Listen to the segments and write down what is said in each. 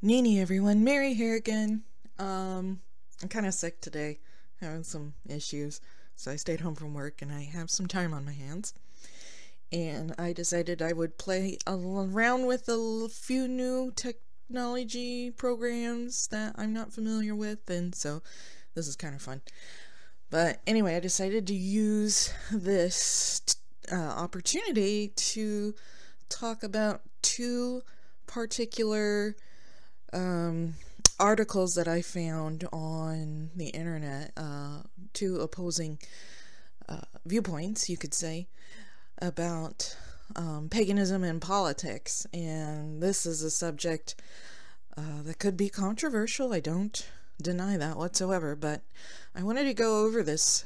Nini everyone, Mary here again. I'm kind of sick today, having some issues, so I stayed home from work and I have some time on my hands. And I decided I would play around with a few new technology programs that I'm not familiar with, and so this is kind of fun. But anyway, I decided to use this opportunity to talk about two particular articles that I found on the internet, two opposing viewpoints, you could say, about paganism and politics. And this is a subject that could be controversial. I don't deny that whatsoever, but I wanted to go over this,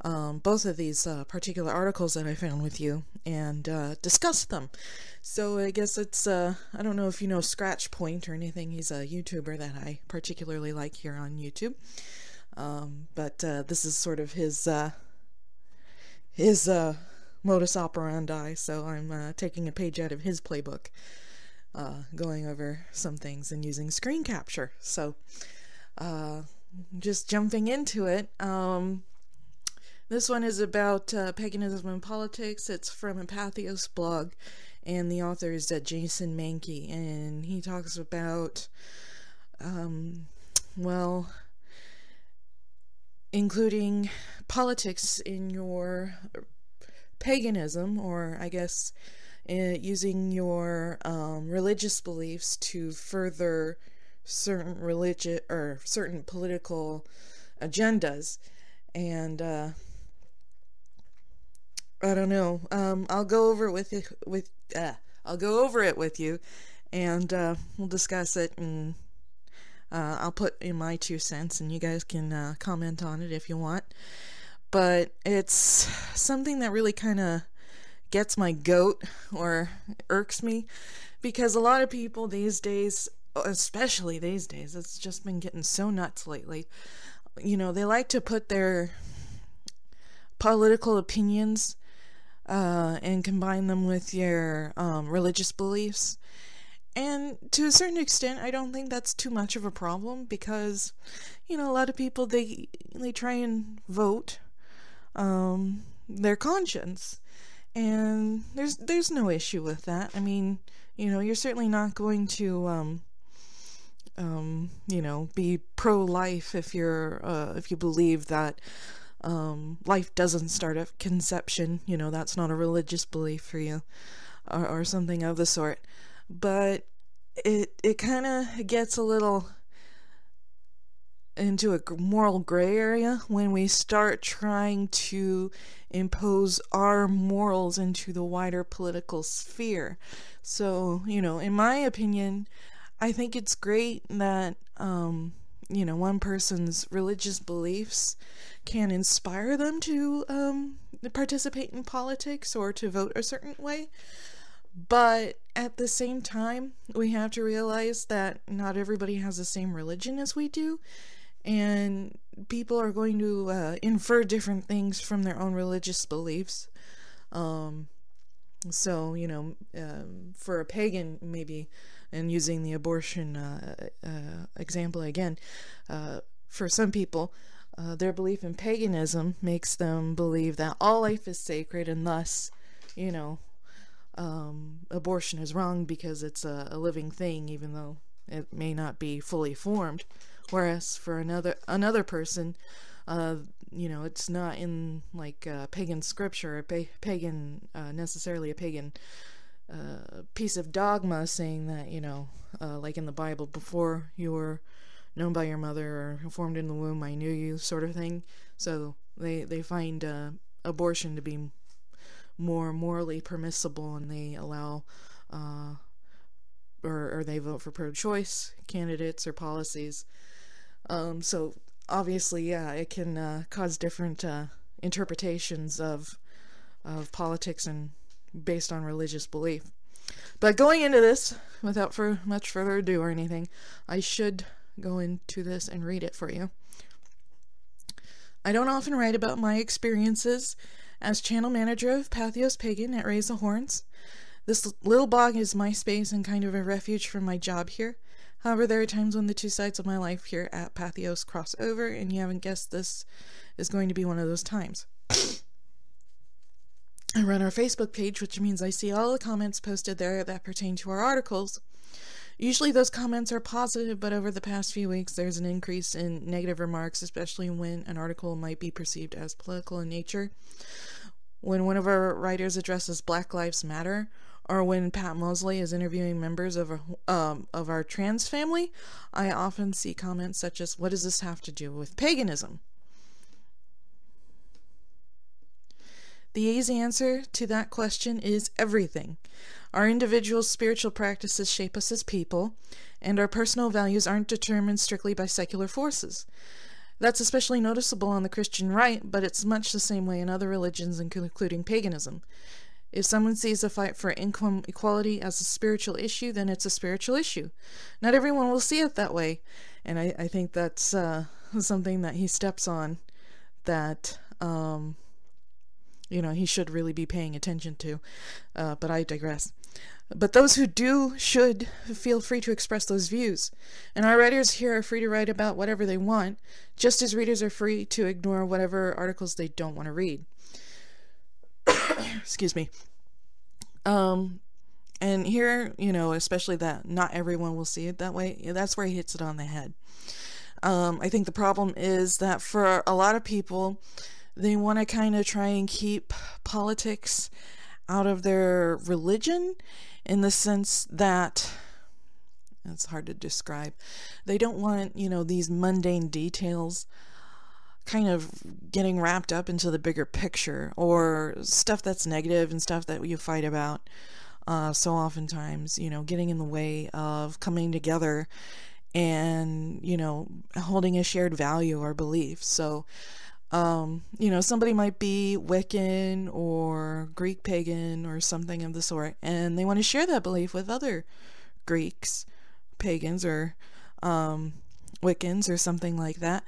both of these particular articles that I found with you and discuss them. So I guess it's, I don't know if you know Scratch Point or anything. He's a YouTuber that I particularly like here on YouTube. But this is sort of his modus operandi, so I'm taking a page out of his playbook, going over some things and using screen capture. So just jumping into it. This one is about paganism and politics. It's from a Pathos blog, and the author is Jason Mankey, and he talks about, well, including politics in your paganism, or I guess using your religious beliefs to further certain religious or certain political agendas. And I don't know. I'll go over it I'll go over it with you, and we'll discuss it, and I'll put in my 2 cents, and you guys can comment on it if you want. But it's something that really kind of gets my goat, or irks me, because a lot of people these days, especially these days, it's just been getting so nuts lately. You know, they like to put their political opinions and combine them with your religious beliefs. And to a certain extent, I don't think that's too much of a problem, because, you know, a lot of people, they try and vote their conscience, and there's no issue with that. I mean, you know, you're certainly not going to you know, be pro-life if you believe that life doesn't start at conception. You know, that's not a religious belief for you, or something of the sort. But it kind of gets a little into a moral gray area when we start trying to impose our morals into the wider political sphere. So, you know, in my opinion, I think it's great that, you know, one person's religious beliefs can inspire them to participate in politics or to vote a certain way. But at the same time, we have to realize that not everybody has the same religion as we do, and people are going to infer different things from their own religious beliefs. So, you know, for a pagan, maybe, and using the abortion example again, for some people, their belief in paganism makes them believe that all life is sacred, and thus, you know, abortion is wrong because it's a living thing, even though it may not be fully formed. Whereas for another person, you know, it's not in like pagan scripture, necessarily a pagan piece of dogma saying that, you know, like in the Bible, before you were known by your mother or formed in the womb, I knew you, sort of thing. So they find abortion to be more morally permissible, and they allow or they vote for pro-choice candidates or policies. So obviously, yeah, it can cause different interpretations of politics and based on religious belief. But going into this, without much further ado or anything, I should go into this and read it for you. I don't often write about my experiences as channel manager of Pathos Pagan at Raise the Horns. This little blog is my space and kind of a refuge from my job here. However, there are times when the two sides of my life here at Pathos cross over, and you haven't guessed this is going to be one of those times. I run our Facebook page, which means I see all the comments posted there that pertain to our articles. Usually those comments are positive, but over the past few weeks there's an increase in negative remarks, especially when an article might be perceived as political in nature. When one of our writers addresses Black Lives Matter, or when Pat Mosley is interviewing members of our trans family, I often see comments such as, "What does this have to do with paganism?" The easy answer to that question is everything. Our individual spiritual practices shape us as people, and our personal values aren't determined strictly by secular forces. That's especially noticeable on the Christian right, but it's much the same way in other religions, including paganism. If someone sees the fight for income equality as a spiritual issue, then it's a spiritual issue. Not everyone will see it that way, and I think that's something that he steps on that he should really be paying attention to, but I digress. But those who do should feel free to express those views, and our writers here are free to write about whatever they want, just as readers are free to ignore whatever articles they don't want to read. Excuse me. And here, especially that not everyone will see it that way, that's where he hits it on the head. I think the problem is that for a lot of people, they want to kind of try and keep politics out of their religion, in the sense that it's hard to describe. They don't want, these mundane details kind of getting wrapped up into the bigger picture, or stuff that's negative and stuff that you fight about. So oftentimes, getting in the way of coming together and, holding a shared value or belief. So, somebody might be Wiccan or Greek pagan or something of the sort, and they want to share that belief with other Greeks, pagans, or Wiccans or something like that.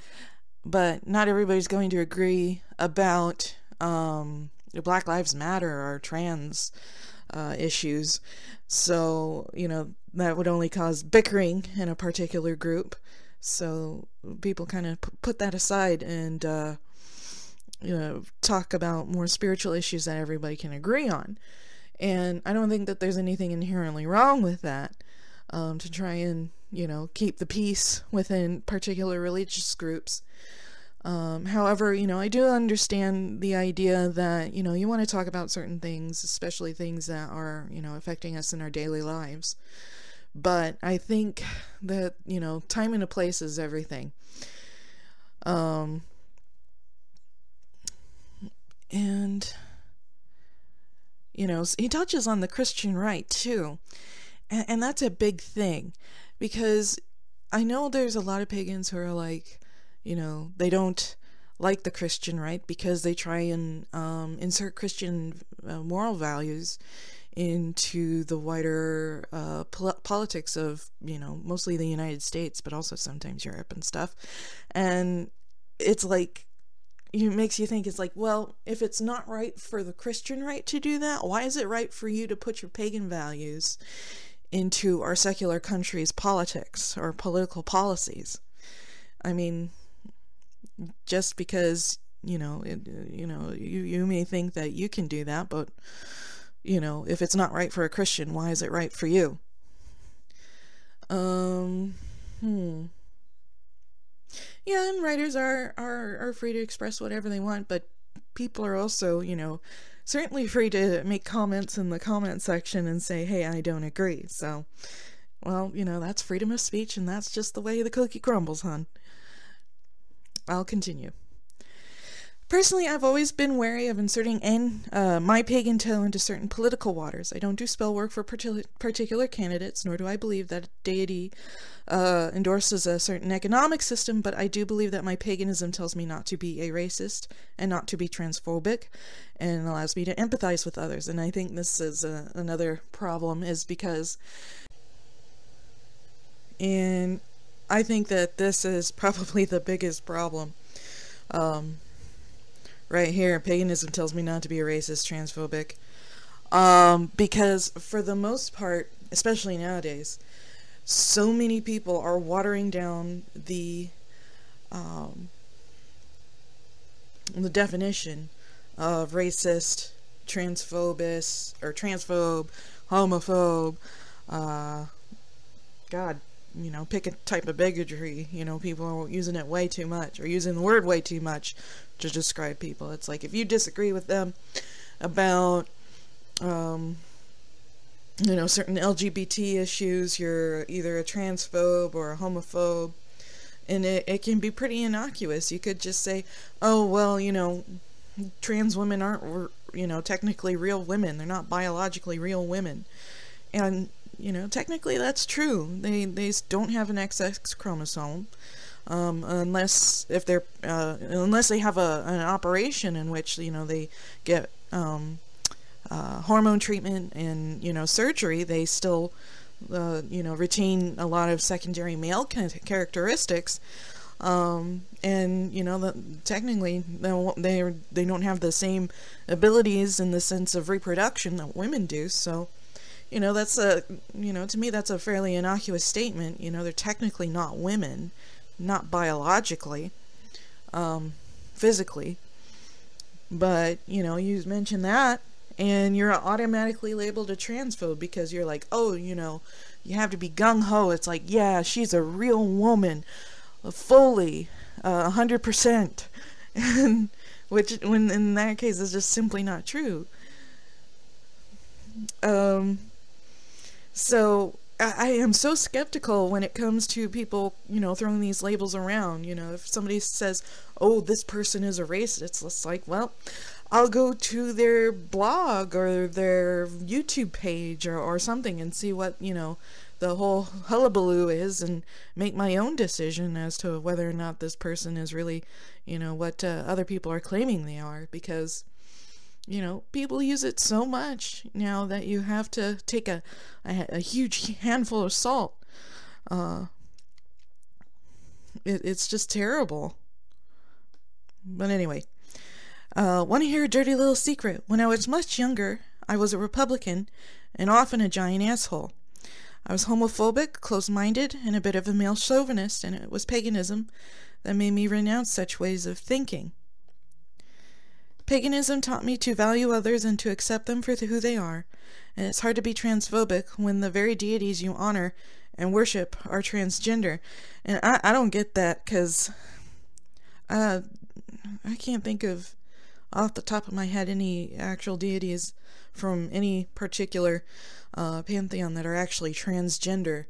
But not everybody's going to agree about Black Lives Matter or trans issues. So, that would only cause bickering in a particular group. So people kind of put that aside and talk about more spiritual issues that everybody can agree on. And I don't think that there's anything inherently wrong with that, to try and, keep the peace within particular religious groups. However, I do understand the idea that, you want to talk about certain things, especially things that are, affecting us in our daily lives. But I think that, time and a place is everything. And, he touches on the Christian right, too. And that's a big thing. Because I know there's a lot of pagans who are like, they don't like the Christian right because they try and insert Christian moral values into the wider politics of, mostly the United States, but also sometimes Europe and stuff. And it's like, it makes you think, it's like, well, if it's not right for the Christian right to do that, why is it right for you to put your pagan values into our secular country's politics or political policies? I mean, just because, you may think that you can do that, but if it's not right for a Christian, why is it right for you? Yeah, and writers are free to express whatever they want, but people are also, certainly free to make comments in the comment section and say, hey, I don't agree. So, well, that's freedom of speech, and that's just the way the cookie crumbles, hon. I'll continue. Personally, I've always been wary of inserting my pagan toe into certain political waters. I don't do spell work for particular candidates, nor do I believe that deity endorses a certain economic system, but I do believe that my paganism tells me not to be a racist and not to be transphobic, and allows me to empathize with others. And I think this is another problem, is because, and I think that this is probably the biggest problem. Right here, paganism tells me not to be a racist, transphobic. Because for the most part, especially nowadays, so many people are watering down the definition of racist, transphobe, homophobe, God, pick a type of bigotry. People are using it way too much, or using the word way too much to describe people. It's like, if you disagree with them about, certain LGBT issues, you're either a transphobe or a homophobe. And it can be pretty innocuous. You could just say, oh, well, trans women aren't, technically real women. They're not biologically real women. And, technically that's true. They don't have an XX chromosome. Unless they have an operation in which, they get, hormone treatment and, surgery, they still, retain a lot of secondary male characteristics. And, technically they don't have the same abilities in the sense of reproduction that women do. So, that's to me, that's a fairly innocuous statement. They're technically not women, not biologically, physically. But, you mention that, and you're automatically labeled a transphobe because you're like, oh, you have to be gung-ho. It's like, yeah, she's a real woman, fully, 100%. And which, when in that case, is just simply not true. So I am so skeptical when it comes to people, throwing these labels around. If somebody says, oh, this person is a racist, it's just like, well, I'll go to their blog or their YouTube page or something and see what, the whole hullabaloo is, and make my own decision as to whether or not this person is really, what other people are claiming they are. Because, people use it so much now that you have to take a huge handful of salt. It's just terrible. But anyway. Want to hear a dirty little secret? When I was much younger, I was a Republican and often a giant asshole. I was homophobic, close-minded, and a bit of a male chauvinist, and it was paganism that made me renounce such ways of thinking. Paganism taught me to value others and to accept them for who they are, and it's hard to be transphobic when the very deities you honor and worship are transgender. And I don't get that, because I can't think of, off the top of my head, any actual deities from any particular pantheon that are actually transgender.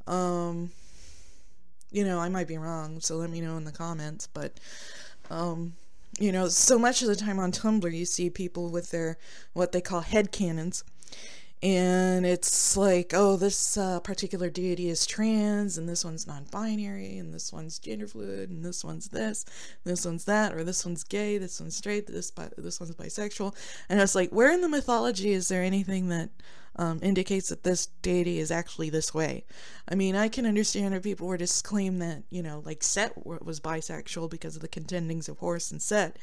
I might be wrong, so let me know in the comments. But so much of the time on Tumblr you see people with their what they call headcanons, and it's like, oh, this particular deity is trans, and this one's non-binary, and this one's gender fluid, and this one's this one's that, or this one's gay, this one's straight, this one's bisexual. And it's like, where in the mythology is there anything that indicates that this deity is actually this way? I mean, I can understand if people were to claim that, like Set was bisexual because of the contendings of Horus and Set,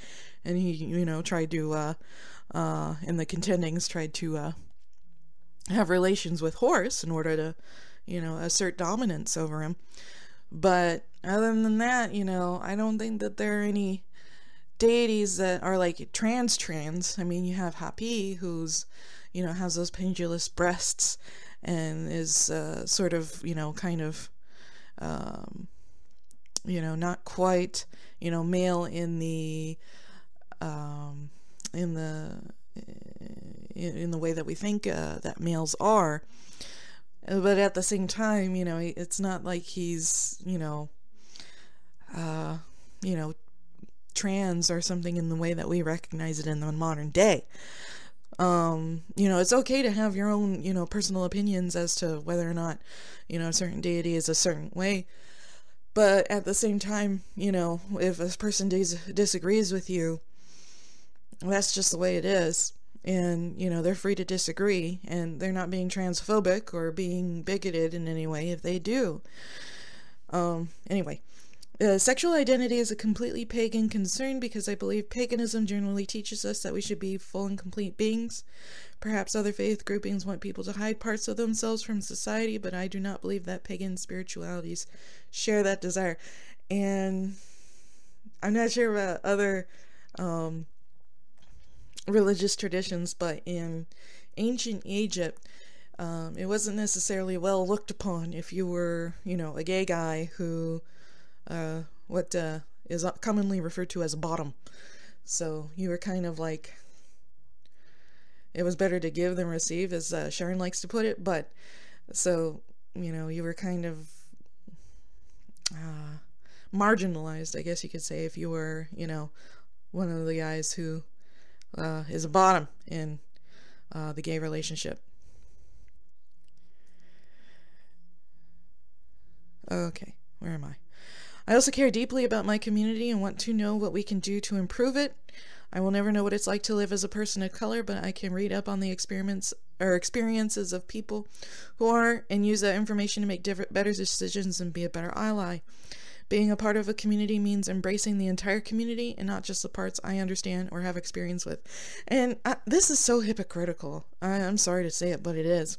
and he, tried to, in the contendings, tried to have relations with Horus in order to, assert dominance over him. But other than that, I don't think that there are any deities that are like trans. I mean, you have Hapi, who's, has those pendulous breasts and is sort of, kind of, not quite, male in the way that we think that males are. But at the same time, it's not like he's, trans or something in the way that we recognize it in the modern day. It's okay to have your own, personal opinions as to whether or not, a certain deity is a certain way. But at the same time, if a person disagrees with you, that's just the way it is. And, they're free to disagree, and they're not being transphobic or being bigoted in any way if they do. Anyway, Sexual identity is a completely pagan concern because I believe paganism generally teaches us that we should be full and complete beings. Perhaps other faith groupings want people to hide parts of themselves from society, but I do not believe that pagan spiritualities share that desire. And I'm not sure about other religious traditions, but in ancient Egypt, it wasn't necessarily well looked upon if you were, a gay guy who, what is commonly referred to as a bottom. So you were kind of like, it was better to give than receive, as Sharon likes to put it. But so, you were kind of marginalized, I guess you could say, if you were, one of the guys who is a bottom in the gay relationship. Okay, where am I? I also care deeply about my community and want to know what we can do to improve it. I will never know what it's like to live as a person of color, but I can read up on the experiences of people who are and use that information to make better decisions and be a better ally. Being a part of a community means embracing the entire community and not just the parts I understand or have experience with. And this is so hypocritical. I'm sorry to say it, but it is.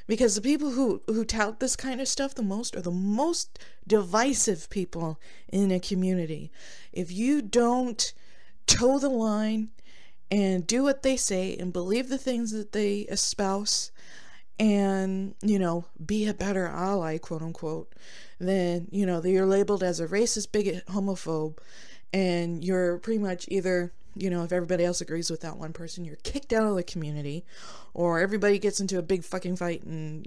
Because the people who tout this kind of stuff the most are the most divisive people in a community. If you don't toe the line and do what they say and believe the things that they espouse and, be a better ally, quote unquote, then, you're labeled as a racist, bigot, homophobe, and you're pretty much either, if everybody else agrees with that one person, you're kicked out of the community, or everybody gets into a big fucking fight and,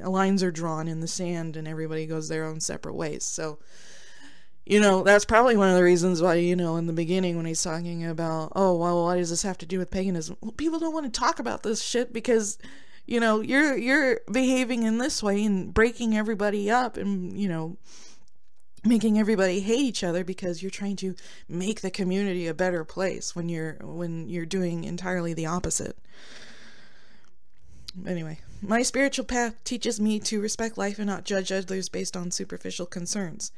lines are drawn in the sand and everybody goes their own separate ways. So, that's probably one of the reasons why, in the beginning when he's talking about, oh, well, what does this have to do with paganism? Well, people don't want to talk about this shit because, you're behaving in this way and breaking everybody up and, making everybody hate each other because you're trying to make the community a better place when you're doing entirely the opposite. Anyway, my spiritual path teaches me to respect life and not judge others based on superficial concerns.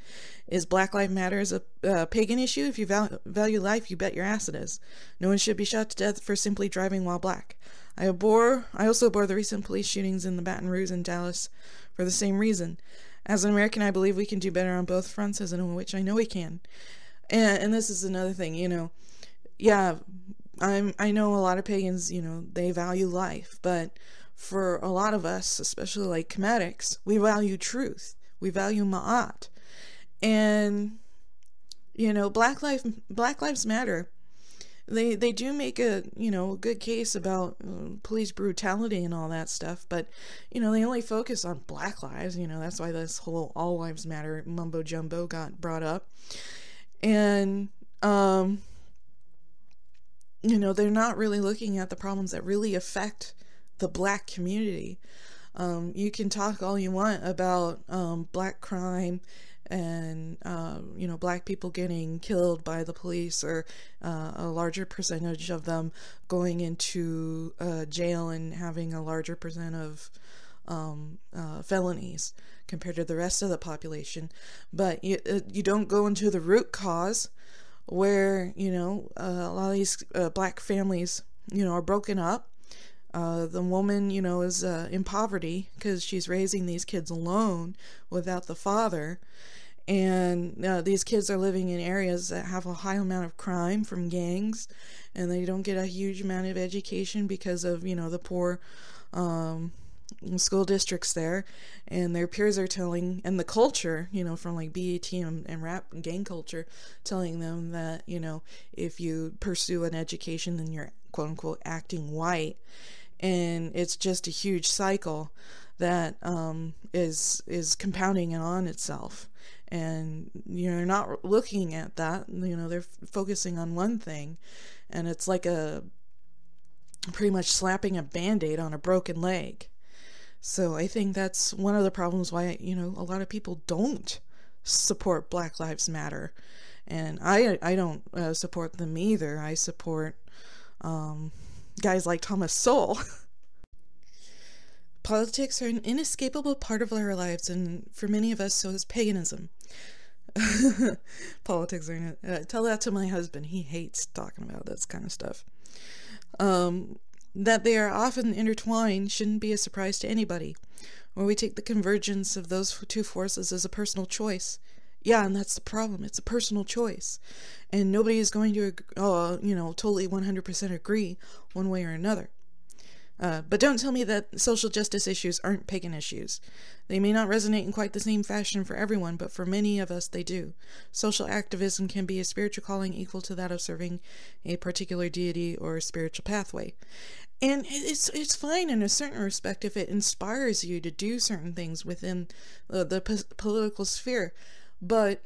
Is Black Lives Matter a pagan issue? If you value life, you bet your ass it is. No one should be shot to death for simply driving while black. I also abhor the recent police shootings in the Baton Rouge and Dallas for the same reason. As an American, I believe we can do better on both fronts, as in which I know we can. And this is another thing, yeah, I know a lot of pagans, they value life, but for a lot of us, especially like comedics, we value truth. We value ma'at. And, Black Lives Matter. They do make a good case about police brutality and all that stuff, but they only focus on black lives. That's why this whole all lives matter mumbo jumbo got brought up. And they're not really looking at the problems that really affect the black community. You can talk all you want about black crime and black people getting killed by the police, or a larger percentage of them going into jail and having a larger percent of felonies compared to the rest of the population. But you don't go into the root cause where a lot of these black families are broken up. The woman is in poverty because she's raising these kids alone without the father. And these kids are living in areas that have a high amount of crime from gangs, and they don't get a huge amount of education because of the poor school districts there. And their peers are telling, and the culture from like BET and rap and gang culture, telling them that if you pursue an education, then you're quote unquote acting white. And it's just a huge cycle that is compounding on itself. And you're not looking at that. They're focusing on one thing, and it's like pretty much slapping a band-aid on a broken leg. So I think that's one of the problems why a lot of people don't support Black Lives Matter, and I don't support them either. I support guys like Thomas Sowell. Politics are an inescapable part of our lives, and for many of us, so is paganism. Politics are not. Tell that to my husband. He hates talking about this kind of stuff. That they are often intertwined shouldn't be a surprise to anybody. Where we take the convergence of those two forces as a personal choice. Yeah, and that's the problem. It's a personal choice. And nobody is going to, totally 100% agree one way or another. But don't tell me that social justice issues aren't pagan issues. They may not resonate in quite the same fashion for everyone, but for many of us they do. Social activism can be a spiritual calling equal to that of serving a particular deity or spiritual pathway. And it's fine in a certain respect if it inspires you to do certain things within the political sphere. But,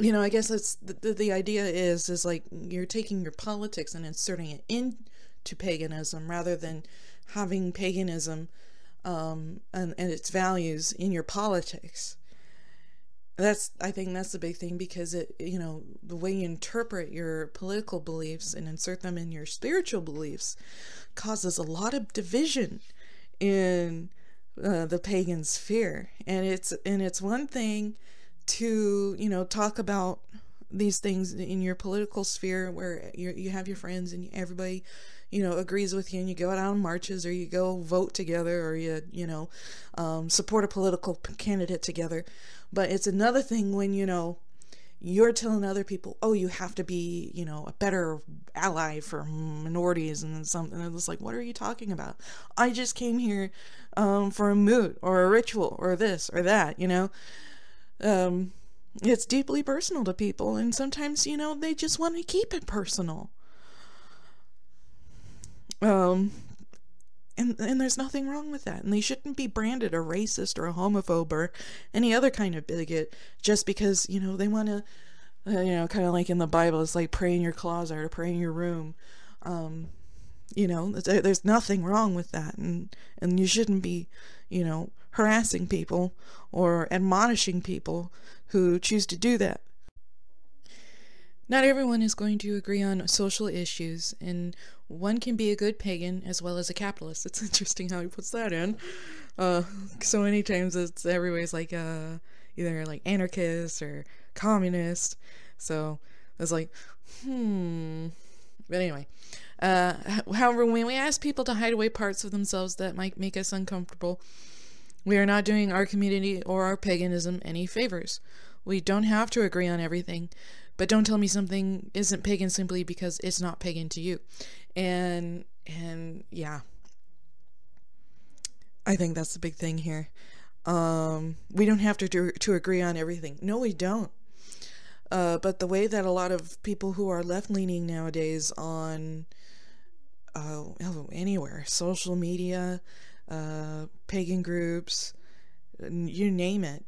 I guess that's the idea is like you're taking your politics and inserting it into paganism rather than having paganism and its values in your politics. I think that's the big thing, because the way you interpret your political beliefs and insert them in your spiritual beliefs causes a lot of division in the pagan sphere. And it's one thing to talk about these things in your political sphere where you have your friends and everybody agrees with you, and you go out on marches, or you go vote together, or you support a political candidate together. But it's another thing when you're telling other people, oh, you have to be a better ally for minorities and something. And it's like, what are you talking about? I just came here for a moot or a ritual or this or that. It's deeply personal to people, and sometimes they just want to keep it personal. And there's nothing wrong with that. And they shouldn't be branded a racist or a homophobe or any other kind of bigot just because, they want to, kind of like in the Bible, it's like pray in your closet or pray in your room. There's nothing wrong with that. And you shouldn't be, harassing people or admonishing people who choose to do that. Not everyone is going to agree on social issues, and one can be a good pagan as well as a capitalist. It's interesting how he puts that in. So many times everybody's like either like anarchist or communist. So it's like, But anyway, however, when we ask people to hide away parts of themselves that might make us uncomfortable, we are not doing our community or our paganism any favors. We don't have to agree on everything. But don't tell me something isn't pagan simply because it's not pagan to you. And yeah, I think that's the big thing here. We don't have to agree on everything. No, we don't. But the way that a lot of people who are left-leaning nowadays on anywhere, social media, pagan groups, you name it,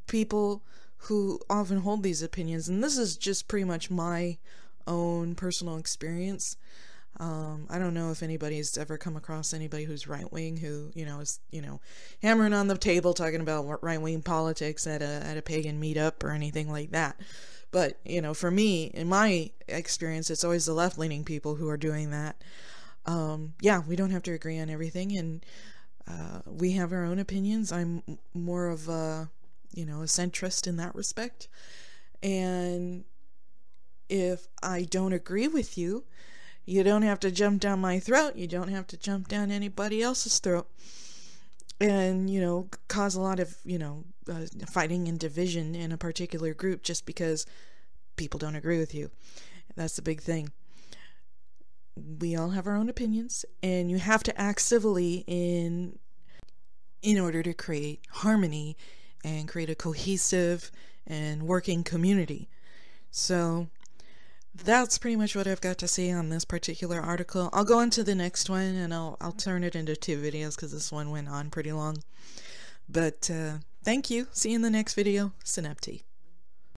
people who often hold these opinions, and this is just pretty much my own personal experience. I don't know if anybody's ever come across anybody who's right-wing who, is, hammering on the table talking about right-wing politics at a pagan meetup or anything like that. But, for me, in my experience, it's always the left-leaning people who are doing that. Yeah, we don't have to agree on everything, and we have our own opinions. I'm more of a centrist in that respect. And if I don't agree with you, you don't have to jump down my throat. You don't have to jump down anybody else's throat and, cause a lot of, fighting and division in a particular group just because people don't agree with you. That's the big thing. We all have our own opinions, and you have to act civilly in order to create harmony and create a cohesive and working community. So that's pretty much what I've got to say on this particular article. I'll go into the next one, and I'll turn it into 2 videos because this one went on pretty long. But thank you. See you in the next video. Synapti.